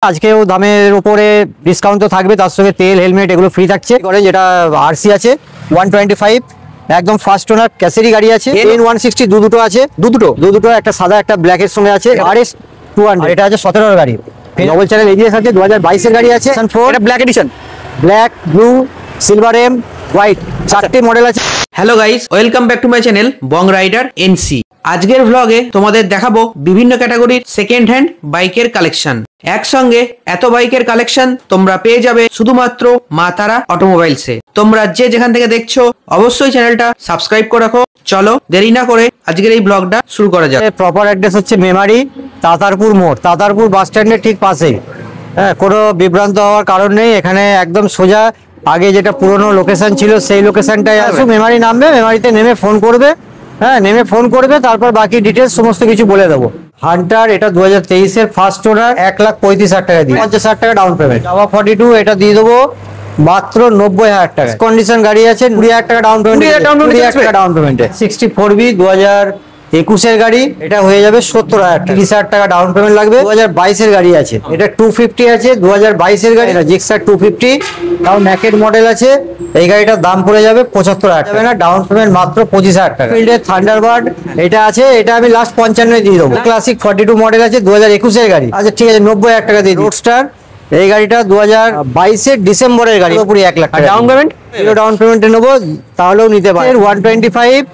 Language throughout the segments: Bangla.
আজকেও দামের উপরে ডিসকাউন্ট তো থাকবে, তার সঙ্গে তেল হেলমেট এগুলো ফ্রি থাকছে। করে যেটা আরসি আছে 125 একদম ফার্স্ট ওনার ক্যাসেরি গাড়ি আছে। N160 দুটো আছে, দুটো একটা সাদা একটা ব্ল্যাক এর সঙ্গে আছে। RS 200 এটা আছে 17 গাড়ি। ডবল চ্যানেল এজিএস আছে 2022 এর গাড়ি আছে। এটা black edition, black, blue, silver M, white চারটি মডেল আছে। Hello guys, welcome back to my channel Bong rider NC. আজকের ভ্লগে তোমাদের দেখাবো বিভিন্ন ক্যাটাগরির সেকেন্ড হ্যান্ড বাইকের কালেকশন। একসঙ্গে এত বাইকের কালেকশন তোমরা পেয়ে যাবে শুধুমাত্র মা তারা অটোমোবাইলসে। তোমরা যে যেখান থেকে দেখছো অবশ্যই চ্যানেলটা সাবস্ক্রাইব করে রাখো। চলো দেরি না করে আজকের এই ব্লগটা শুরু করা যাক। প্রপার অ্যাড্রেস হচ্ছে মেমারি তাতারপুর মোড়, তাতারপুর বাস স্ট্যান্ডের ঠিক পাশেই। হ্যাঁ, কোনো বিভ্রান্ত হওয়ার কারণ নেই। এখানে একদম সোজা আগে যেটা পুরনো লোকেশন ছিল সেই লোকেশনটাই আসো। মেমারি নামবে, মেমারিতে নেমে ফোন করবে। হ্যাঁ, নেমে ফোন করবে, তারপর বাকি ডিটেলস সমস্ত কিছু বলে দেবো। হান্টার এটা 2023 এর ফার্স্ট ওনার, 1,35,000 টাকা দিয়ে 50,000 টাকা ডাউন পেমেন্ট। জাভা 42 এটা দিয়ে দেবো মাত্র 90,000 টাকা। কন্ডিশন গাড়ি আছে, 20,000 টাকা ডাউন পেমেন্ট। 20,000 টাকা ডাউন পেমেন্টে 64B 2021 এর গাড়ি, এটা হয়ে যাবে 70,000 টাকা। 30,000 টাকা ডাউন পেমেন্ট লাগবে। 2022 এর গাড়ি আছে, এটা 250 আছে 2022 এর গাড়ি। জিক্সার 250 তাও ন্যাকেড মডেল আছে। এই গাড়িটার দাম পড়ে যাবে 75,000 টাকা না, ডাউন পেমেন্ট মাত্র 25,000 টাকা। ফিল্ডের থান্ডারবার্ড এটা আছে, এটা আমি লাস্ট 55 দিয়ে দেবো। ক্লাসিক 42 মডেল আছে 2021 এর গাড়ি। আচ্ছা ঠিক আছে, 90,000 টাকা দিয়ে রোডস্টার। এই গাড়িটা 2022 এর ডিসেম্বরের গাড়ি, পুরো 1 লাখ টাকা ডাউন পেমেন্ট। এগুলো ডাউন পেমেন্টে নেবো, তাহলেও নিতে পারে। 125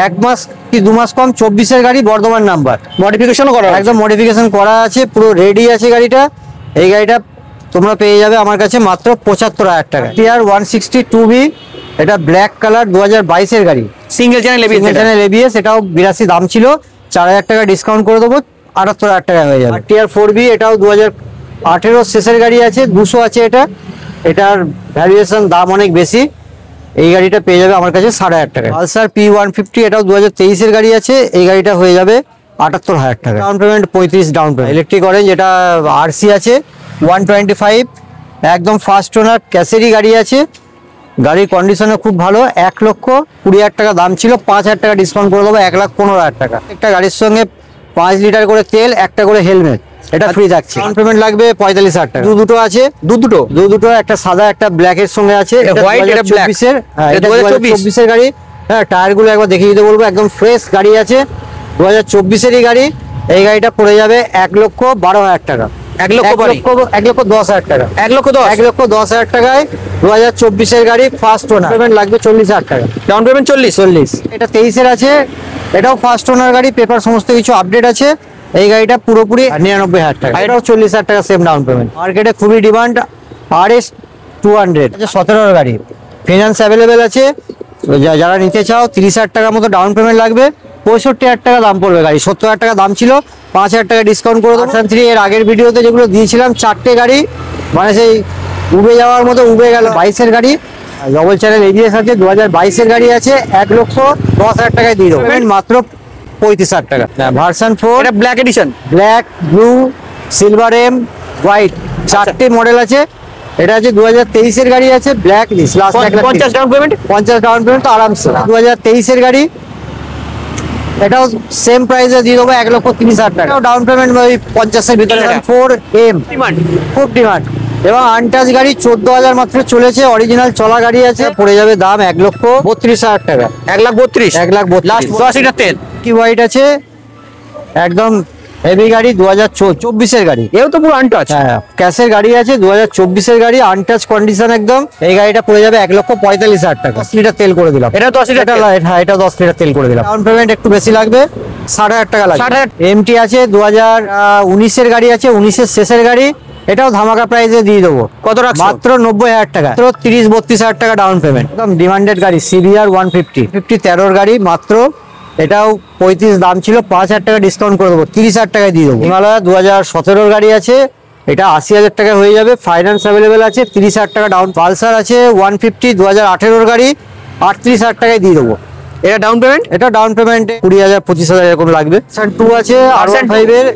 1 মাস কি 2 মাস কম, 24 এর গাড়ি, বর্ধমান নাম্বার। মডিফিকেশনও করা, একদম মডিফিকেশন করা আছে, পুরো রেডি আছে গাড়িটা। এই গাড়িটা তোমরা পেয়ে যাবে আমার কাছে মাত্র 75,000 টাকা। টিআর 162B এটা ব্ল্যাক কালার 2022 এর গাড়ি, সিঙ্গেল চ্যানেল এবিএস। এটাও 82 দাম ছিল, 4,000 টাকা ডিসকাউন্ট করে দেবো, 78,000 টাকা হয়ে যাবে। টিআর 4B এটাও 2018 শেষের গাড়ি আছে, 200 আছে এটা। এটার ভ্যালুয়েশন দাম অনেক বেশি। এই গাড়িটা পেয়ে যাবে আমার কাছে 7,500 টাকা। পালসার P150 এটাও 2023 এর গাড়ি আছে। এই গাড়িটা হয়ে যাবে 78,000 টাকা। Down payment 35 down payment. Electric orange এটা আরসি আছে 125 একদম ফার্স্ট ওনার ক্যাসেরি গাড়ি আছে। গাড়ির কন্ডিশনে খুব ভালো। 1,20,000 টাকা দাম ছিল, 5,000 টাকা ডিসকাউন্ট করে দেবো, 1,15,000 টাকা। একটা গাড়ির সঙ্গে 5 লিটার করে তেল, একটা করে হেলমেট, এটা ফ্রি থাকছে। ডাউন পেমেন্ট লাগবে 45,000 টাকা। দুটো আছে, দুটো একটা সাদা একটা ব্ল্যাক এর সঙ্গে আছে। এটা 2024 এর, হ্যাঁ এটা 2024 এর গাড়ি। হ্যাঁ, টায়ার গুলো একবার দেখিয়ে দিতে বলবো, একদম ফ্রেশ গাড়ি আছে, 2024 এরই গাড়ি। এই গাড়িটা পড়ে যাবে 1,12,000 টাকা। 1,10,000 টাকা। 1,10,000 টাকায় 2024 এর গাড়ি, ফার্স্ট ওনার। পেমেন্ট লাগবে 40,000 টাকা। Down payment 40। এটা 23 এর আছে, এটাও ফার্স্ট ওনার গাড়ি, পেপার সমস্ত কিছু আপডেট আছে। এই গাড়িটা পুরোপুরি 99,000 টাকা। এটাও 40,000 টাকা সেম ডাউন পেমেন্ট। মার্কেটে খুবই ডিমান্ড। RS 200 17 গাড়ি, ফিনান্স অ্যাভেলেবেল আছে। যারা নিতে চাও 30,000 টাকার মতো ডাউন পেমেন্ট লাগবে, 65,000 টাকা দাম পড়বে গাড়ি। 70,000 টাকা দাম ছিল, 5,000 টাকা ডিসকাউন্ট করে দেবো। 3 এর আগের ভিডিওতে যেগুলো দিয়েছিলাম 4টে গাড়ি, মানে সেই উবে যাওয়ার মতো উবে গেল। 22 এর গাড়ি, ডবল চ্যানেল এজিএস আছে 2022 এর গাড়ি আছে, 1,10,000 টাকায় দিয়ে দেবো। পেমেন্ট মাত্র 35,000 টাকা। ভার্সন 4 এটা black edition, black, blue, silver M, white চারটে মডেল আছে। এটা আছে 2023 এর গাড়ি আছে, black list. Last 50 down payment, 50 down payment তো আরামসে। 2023 এর গাড়ি, এটাও সেম প্রাইসে দিয়ে দেবো, 1,30,000 টাকা। ডাউন পেমেন্ট ওই 50 এর ভিতরে। 4M খুব ডিমান্ড। এবং আনটাচ গাড়ি 14,000 মাত্র চলেছে, অরিজিনাল চলা গাড়ি আছে। পড়ে যাবে দাম 1,32,000 টাকা। 1,32,000 লাস্ট 10 লিটার তেল। কি হোয়াইট আছে, একদম হেভি গাড়ি, 2024 এর গাড়ি। এও তো পুরো আনটাচ। হ্যাঁ, ক্যাশের গাড়ি আছে, 2024 এর গাড়ি, আনটাচ কন্ডিশন একদম। এই গাড়িটা পড়ে যাবে 1,45,000 টাকা। 10 লিটার তেল করে দিলাম। এটা 10 লিটার, হ্যাঁ এটা 10 লিটার তেল করে দিলাম। ডাউন পেমেন্ট একটু বেশি লাগবে, 60,000 টাকা লাগবে। 60,000। MT আছে 2019 এর গাড়ি আছে, 19 এর শেষের গাড়ি। এটাও ধামাকা প্রাইসে দিয়ে দেবো। কত রাখছো? মাত্র 90,000 টাকা। মাত্র 30-32,000 টাকা ডাউন পেমেন্ট। একদম ডিমান্ডেড গাড়ি, CBR 150 13 গাড়ি মাত্র। এটাও 35 দাম ছিল, 5,000 টাকা ডিসকাউন্ট করে দেবো, 30,000 টাকায় দিয়ে দেবো। হিমালয় 2017 গাড়ি আছে, এটা 80,000 টাকা হয়ে যাবে, ফাইন্যান্স অ্যাভেলেবেল আছে, 30,000 টাকা ডাউন। পালসার আছে 150 2018 গাড়ি, 38,000 টাকায় দিয়ে দেবো। এটা ডাউন পেমেন্ট, এটা ডাউন পেমেন্টে 20,000-25,000 এরকম লাগবে। 2 আছে R15 এর,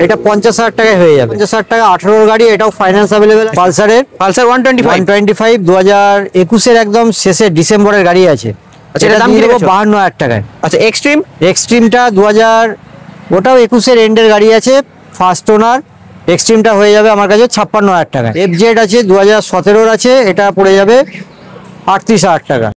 এটা 50,000 টাকায় হয়ে যাবে। 50,000 টাকা 18 গাড়ি, এটাও ফাইন্যান্স অ্যাভেলেবেল। পালসার 125 2021 এর একদম শেষে ডিসেম্বরের গাড়ি আছে। আচ্ছা, এটা দাম কি দেবো? 52,000 টাকায়। আচ্ছা, এক্সট্রিমটা 2000, ওটাও 21 এর এন্ডের গাড়ি আছে, ফার্স্ট ওনার। এক্সট্রিমটা হয়ে যাবে আমার কাছে 56,000 টাকা। FZ আছে 2017 আছে, এটা পড়ে যাবে 38,000 টাকা।